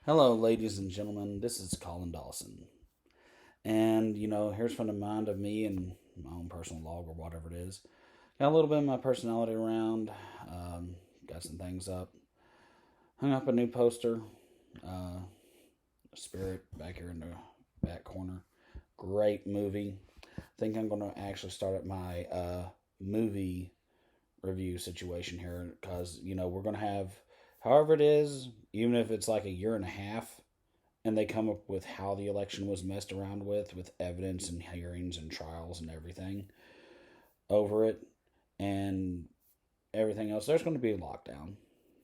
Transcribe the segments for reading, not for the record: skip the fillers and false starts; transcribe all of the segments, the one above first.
Hello, ladies and gentlemen. This is Colin Dawson. And, here's from the mind of me and my own personal log or whatever it is. Got a little bit of my personality around. Got some things up. Hung up a new poster. Uh, Spirit back here in the back corner. Great movie. Think I'm going to actually start at my movie review situation here because, we're going to have, however it is, even if it's like a year and a half and they come up with how the election was messed around with evidence and hearings and trials and everything over it and everything else. There's going to be a lockdown.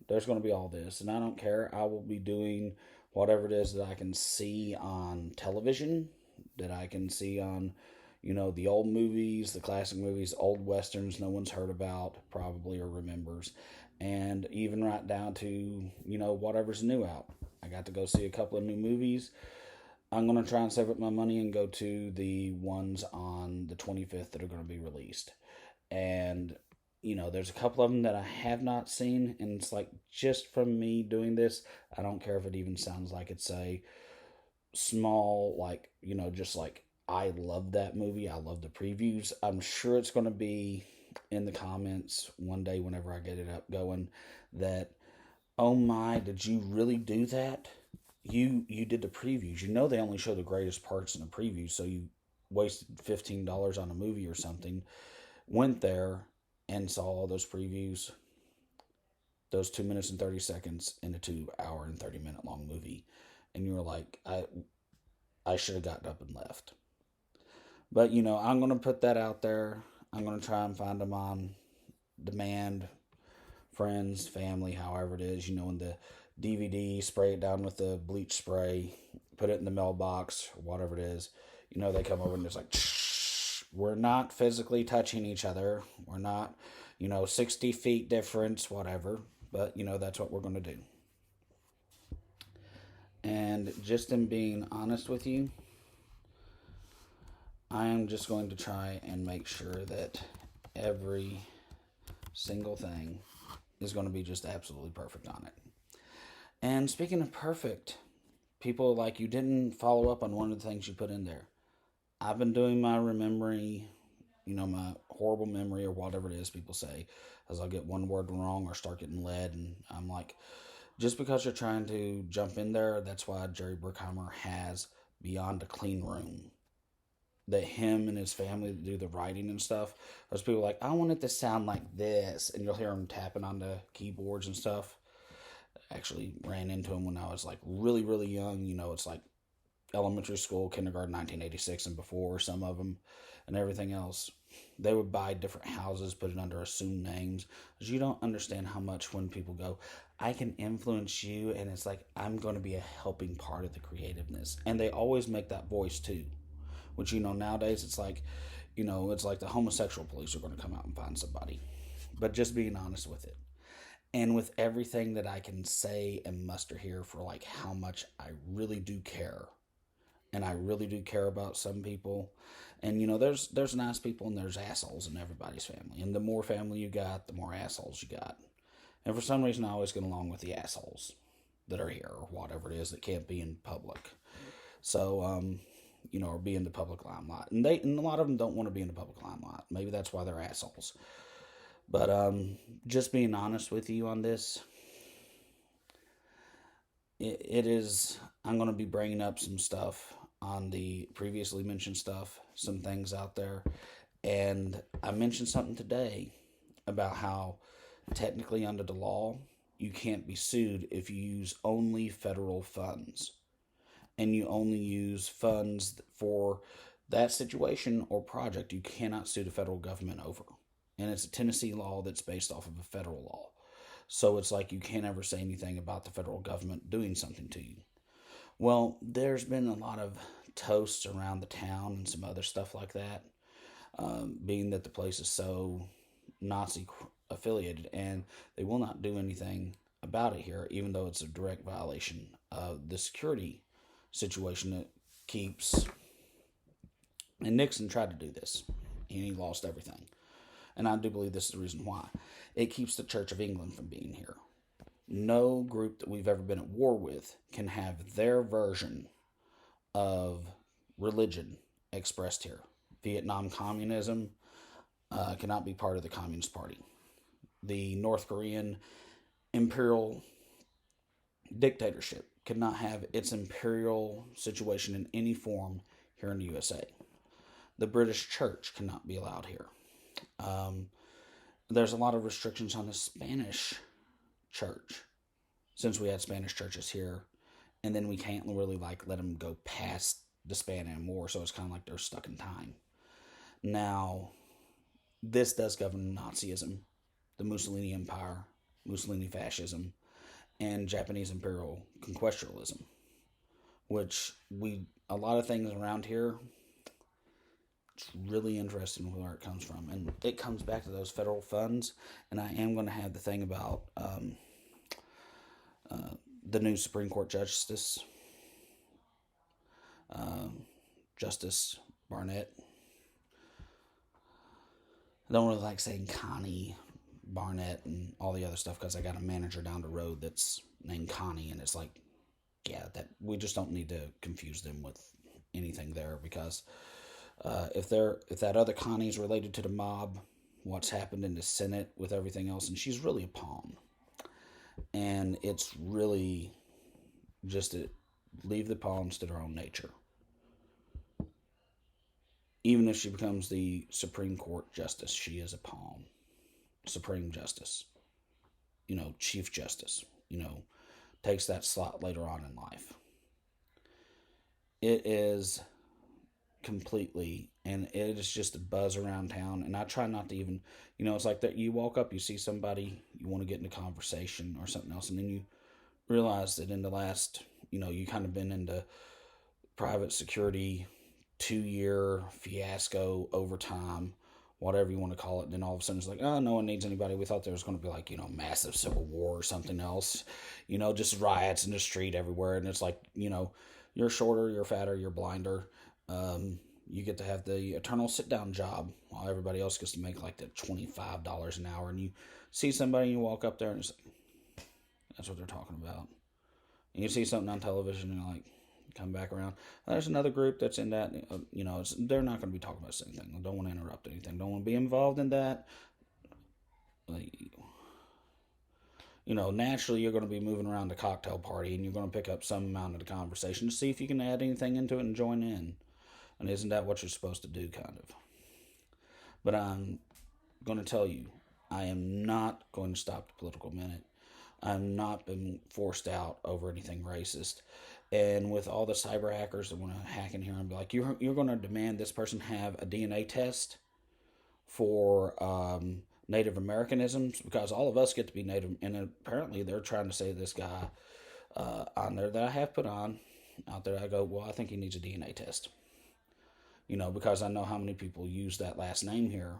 There's going to be all this, and I don't care. I will be doing whatever it is that I can see on television, that I can see on, the old movies, the classic movies, old westerns no one's heard about probably or remembers, and even right down to, whatever's new out. I got to go see a couple of new movies. I'm going to try and save up my money and go to the ones on the 25th that are going to be released. And, there's a couple of them that I have not seen. And it's like, just from me doing this, I don't care if it even sounds like it's a small, like, just like, I love that movie. I love the previews. I'm sure it's going to be in the comments one day whenever I get it up going that, oh my, did you really do that? You did the previews. They only show the greatest parts in the previews, so you wasted $15 on a movie or something. Went there and saw all those previews, those 2 minutes and 30 seconds in a 2 hour and 30 minute long movie, and you were like, I should have gotten up and left. But I'm gonna put that out there. I'm gonna try and find them on demand, friends, family, however it is, in the DVD, spray it down with the bleach spray, put it in the mailbox, or whatever it is. They come over and it's like, shh, we're not physically touching each other. We're not, 60 feet difference, whatever. But, that's what we're going to do. And just in being honest with you, I am just going to try and make sure that every single thing is going to be just absolutely perfect on it. And speaking of perfect, people like you didn't follow up on one of the things you put in there. I've been doing my memory, my horrible memory or whatever it is people say, as I'll get one word wrong or start getting led. And I'm like, just because you're trying to jump in there, that's why Jerry Bruckheimer has Beyond a Clean Room. That him and his family do the writing and stuff. There's people like, I want it to sound like this. And you'll hear them tapping on the keyboards and stuff. Actually ran into him when I was like really, really young. It's like elementary school, kindergarten, 1986 and before, some of them, and everything else. They would buy different houses, put it under assumed names. Because you don't understand how much when people go, I can influence you, and it's like, I'm going to be a helping part of the creativeness. And they always make that voice too. Which, nowadays it's like, it's like the homosexual police are going to come out and find somebody. But just being honest with it. And with everything that I can say and muster here for like how much I really do care. And I really do care about some people. And there's nice people and there's assholes in everybody's family. And the more family you got, the more assholes you got. And for some reason I always get along with the assholes that are here or whatever it is that can't be in public. So or be in the public limelight. And a lot of them don't want to be in the public limelight. Maybe that's why they're assholes. But just being honest with you on this, it is, I'm going to be bringing up some stuff on the previously mentioned stuff, some things out there. And I mentioned something today about how technically under the law, you can't be sued if you use only federal funds. And you only use funds for that situation or project. You cannot sue the federal government over. And it's a Tennessee law that's based off of a federal law. So it's like you can't ever say anything about the federal government doing something to you. Well, there's been a lot of toasts around the town and some other stuff like that, being that the place is so Nazi affiliated, and they will not do anything about it here, even though it's a direct violation of the security situation that keeps. And Nixon tried to do this, and he lost everything. And I do believe this is the reason why. It keeps the Church of England from being here. No group that we've ever been at war with can have their version of religion expressed here. Vietnam communism cannot be part of the Communist Party. The North Korean imperial dictatorship cannot have its imperial situation in any form here in the USA. The British Church cannot be allowed here. Um, there's a lot of restrictions on the Spanish church since we had Spanish churches here, and then we can't really like let them go past the Spanish War, so it's kind of like they're stuck in time. Now, this does govern Nazism, the Mussolini Empire, Mussolini fascism, and Japanese imperial conquestualism, which a lot of things around here, it's really interesting where it comes from. And it comes back to those federal funds, and I am going to have the thing about the new Supreme Court Justice, Justice Barnett. I don't really like saying Connie Barnett and all the other stuff because I got a manager down the road that's named Connie, and it's like, yeah, that we just don't need to confuse them with anything there, because if that other Connie's related to the mob, what's happened in the Senate with everything else, and she's really a pawn, and it's really just to leave the pawns to their own nature. Even if she becomes the Supreme Court Justice, she is a pawn. Supreme Justice, Chief Justice, takes that slot later on in life. It is completely, and it is just a buzz around town, and I try not to even, it's like that you walk up, you see somebody, you want to get into conversation or something else, and then you realize that in the last, you kind of been into private security 2-year fiasco, overtime, whatever you want to call it. And then all of a sudden it's like, oh, no one needs anybody. We thought there was going to be like, massive civil war or something else, just riots in the street everywhere. And it's like, you're shorter, you're fatter, you're blinder. You get to have the eternal sit down job while everybody else gets to make like the $25 an hour. And you see somebody and you walk up there and it's like, that's what they're talking about. And you see something on television and you're like, come back around. There's another group that's in that, they're not going to be talking about the same thing. I don't want to interrupt anything. Don't want to be involved in that. Naturally you're going to be moving around the cocktail party and you're going to pick up some amount of the conversation to see if you can add anything into it and join in. And isn't that what you're supposed to do, kind of? But I'm going to tell you, I am not going to stop the political minute. I'm not been forced out over anything racist. And with all the cyber hackers that want to hack in here and be like, you're going to demand this person have a DNA test for Native Americanisms, because all of us get to be Native. And apparently they're trying to say this guy on there that I have put on out there, I go, well, I think he needs a DNA test. Because I know how many people use that last name here.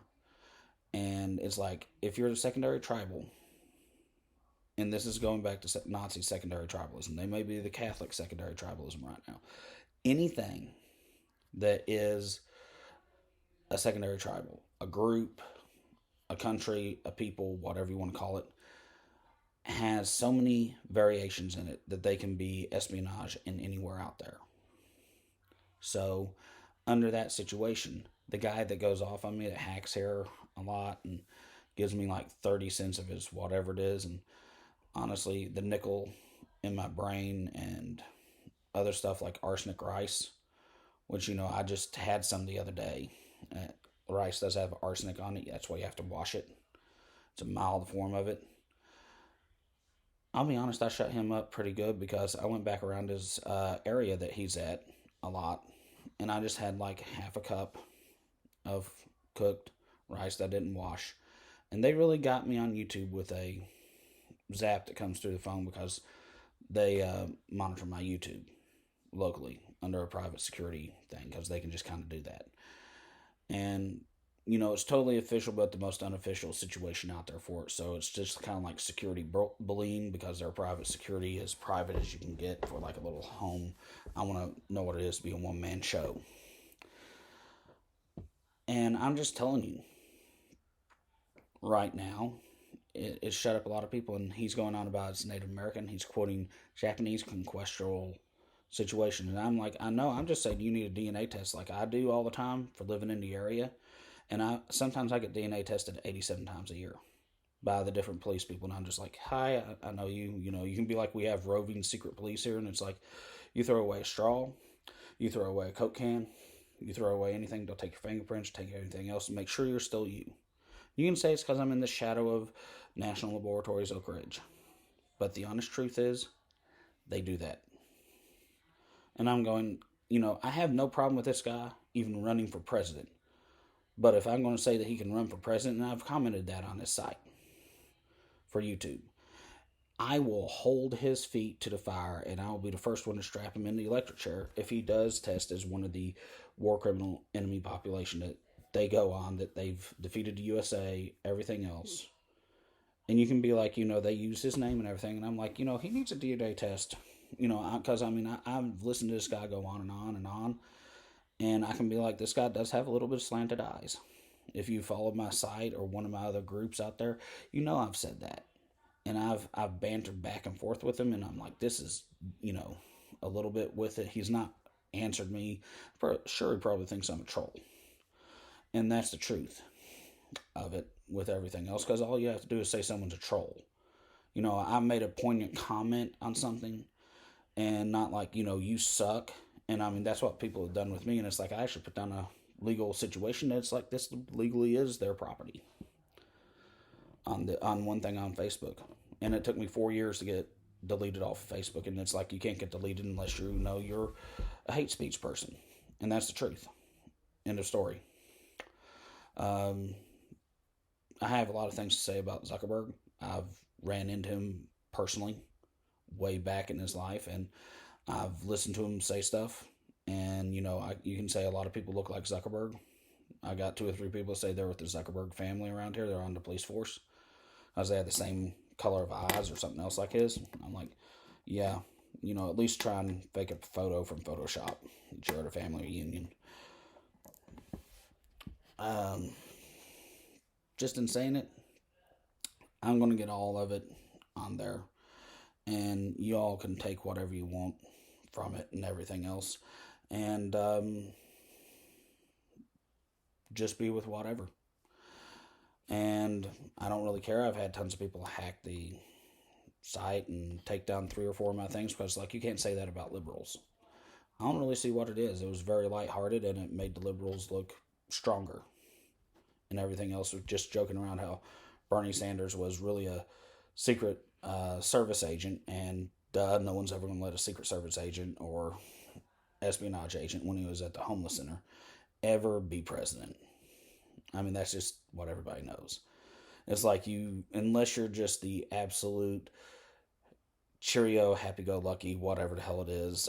And it's like, if you're a secondary tribal, and this is going back to Nazi secondary tribalism. They may be the Catholic secondary tribalism right now. Anything that is a secondary tribal, a group, a country, a people, whatever you want to call it, has so many variations in it that they can be espionage in anywhere out there. So, under that situation, the guy that goes off on me, that hacks here a lot and gives me like 30 cents of his whatever it is, and honestly, the nickel in my brain and other stuff like arsenic rice, which, I just had some the other day. Rice does have arsenic on it. That's why you have to wash it. It's a mild form of it. I'll be honest, I shut him up pretty good because I went back around his area that he's at a lot, and I just had like half a cup of cooked rice that I didn't wash. And they really got me on YouTube with a zap that comes through the phone, because they monitor my YouTube locally under a private security thing, because they can just kind of do that. And it's totally official, but the most unofficial situation out there for it. So it's just kind of like security bullying, because their private security is private as you can get for like a little home. I want to know what it is to be a one-man show. And I'm just telling you right now, it shut up a lot of people. And he's going on about it's Native American. He's quoting Japanese conquestual situation. And I'm like, I know, I'm just saying you need a DNA test like I do all the time for living in the area. And sometimes I get DNA tested 87 times a year by the different police people. And I'm just like, hi, I know you. You know, you can be like, we have roving secret police here. And it's like, you throw away a straw, you throw away a Coke can, you throw away anything, they'll take your fingerprints, take everything else, and make sure you're still you. You can say it's because I'm in the shadow of National Laboratories Oak Ridge. But the honest truth is, they do that. And I'm going, you know, I have no problem with this guy even running for president. But if I'm going to say that he can run for president, and I've commented that on his site for YouTube, I will hold his feet to the fire, and I'll be the first one to strap him in the electric chair if he does test as one of the war criminal enemy population that they go on, that they've defeated the USA, everything else. And you can be like, you know, they use his name and everything, and I'm like, you know, he needs a DNA test. You know, because I've listened to this guy go on and on and on, and I can be like, this guy does have a little bit of slanted eyes. If you follow my site or one of my other groups out there, you know I've said that. And I've bantered back and forth with him, and I'm like, this is, you know, a little bit with it. He's not answered me. Sure, he probably thinks I'm a troll. And that's the truth of it with everything else, because all you have to do is say someone's a troll. You know, I made a poignant comment on something, and not like, you know, you suck. And I mean, that's what people have done with me. And it's like, I actually put down a legal situation that's like, this legally is their property on one thing on Facebook. And it took me 4 years to get deleted off of Facebook. And it's like, you can't get deleted unless you know you're a hate speech person. And that's the truth. End of story. I have a lot of things to say about Zuckerberg. I've ran into him personally way back in his life, and I've listened to him say stuff, and you know, you can say a lot of people look like Zuckerberg. I got 2 or 3 people say they're with the Zuckerberg family around here. They're on the police force, because they had the same color of eyes or something else like his. I'm like, yeah, you know, at least try and fake a photo from Photoshop that you're at a family reunion. Just in saying it, I'm going to get all of it on there, and you all can take whatever you want from it and everything else, and just be with whatever. And I don't really care. I've had tons of people hack the site and take down 3 or 4 of my things, because like, you can't say that about liberals. I don't really see what it is. It was very lighthearted, and it made the liberals look stronger, and everything else was just joking around how Bernie Sanders was really a secret service agent, and no one's ever going to let a secret service agent or espionage agent, when he was at the homeless center, ever be president. I mean, that's just what everybody knows. It's like, unless you're just the absolute cheerio, happy-go-lucky, whatever the hell it is,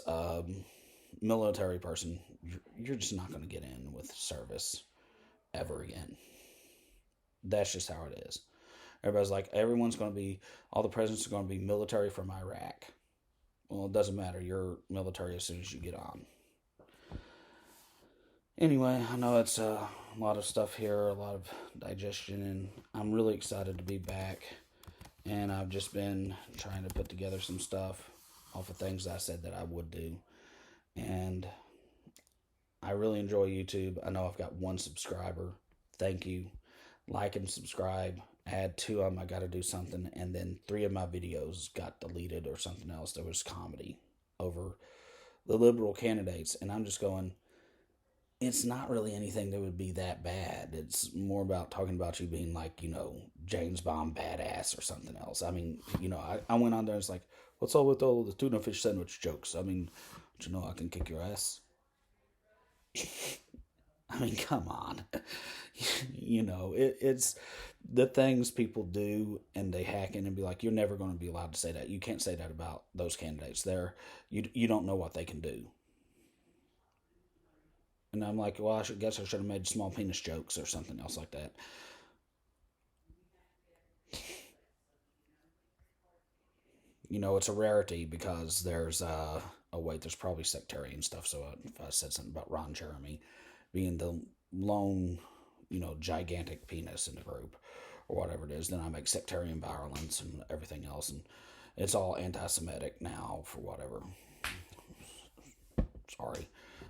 military person, you're just not going to get in with service ever again. That's just how it is. Everybody's like, all the presidents are going to be military from Iraq. Well, it doesn't matter. You're military as soon as you get on. Anyway, I know it's a lot of stuff here, a lot of digestion, and I'm really excited to be back. And I've just been trying to put together some stuff off of things I said that I would do. And I really enjoy YouTube. I know I've got 1 subscriber. Thank you. Like and subscribe. I had 2 of them. I got to do something. And then 3 of my videos got deleted or something else. There was comedy over the liberal candidates. And I'm just going, it's not really anything that would be that bad. It's more about talking about you being like, you know, James Bond badass or something else. I mean, you know, I went on there and it's like, what's all with all the tuna fish sandwich jokes? I mean, don't you know I can kick your ass? I mean, come on. You know, it's the things people do, and they hack in and be like, you're never going to be allowed to say that. You can't say that about those candidates. You don't know what they can do. And I'm like, well, guess I should have made small penis jokes or something else like that. You know, it's a rarity, because there's, wait, there's probably sectarian stuff. So if I said something about Ron Jeremy being the lone, you know, gigantic penis in the group, or whatever it is. Then I make sectarian violence and everything else, and it's all anti-Semitic now for whatever. Sorry,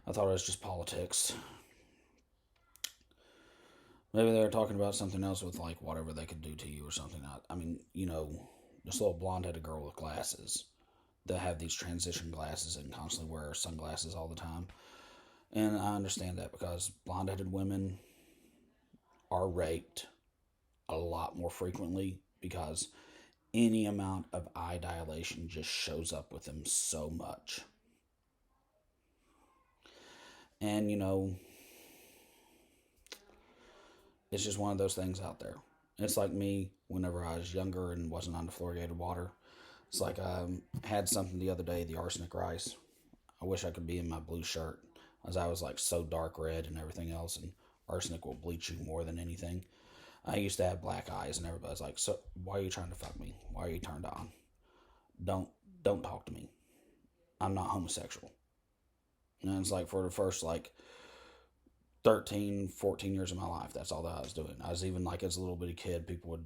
I thought it was just politics. Maybe they were talking about something else with like whatever they could do to you or something. I mean, this little blonde-headed girl with glasses that have these transition glasses and constantly wear sunglasses all the time. And I understand that because blonde-headed women are raped a lot more frequently because any amount of eye dilation just shows up with them so much. And, it's just one of those things out there. It's like me whenever I was younger and wasn't on the fluoridated water. It's like I had something the other day, the arsenic rice. I wish I could be in my blue shirt, as I was like so dark red and everything else, and arsenic will bleach you more than anything. I used to have black eyes, and everybody's like, "So why are you trying to fuck me? Why are you turned on? Don't talk to me. I'm not homosexual." And it's like for the first like 13, 14 years of my life, that's all that I was doing. I was even like as a little bitty kid, people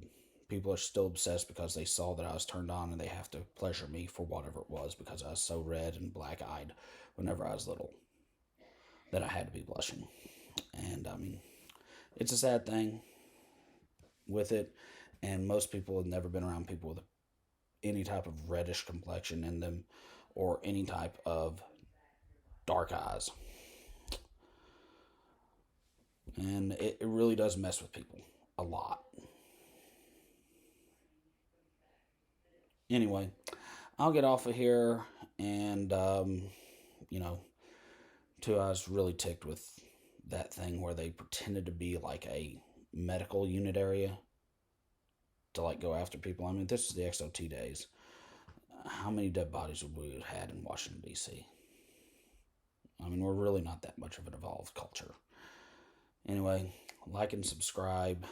are still obsessed because they saw that I was turned on and they have to pleasure me for whatever it was because I was so red and black eyed whenever I was little that I had to be blushing. And I mean, it's a sad thing with it, and most people have never been around people with any type of reddish complexion in them or any type of dark eyes. And it really does mess with people a lot. Anyway, I'll get off of here, and too, I was really ticked with that thing where they pretended to be like a medical unit area to like go after people. I mean, this is the XOT days. How many dead bodies would we have had in Washington, D.C.? I mean, we're really not that much of an evolved culture. Anyway, like and subscribe.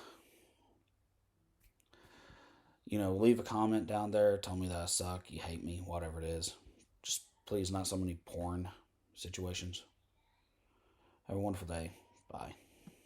Leave a comment down there. Tell me that I suck, you hate me, whatever it is. Just please, not so many porn situations. Have a wonderful day. Bye.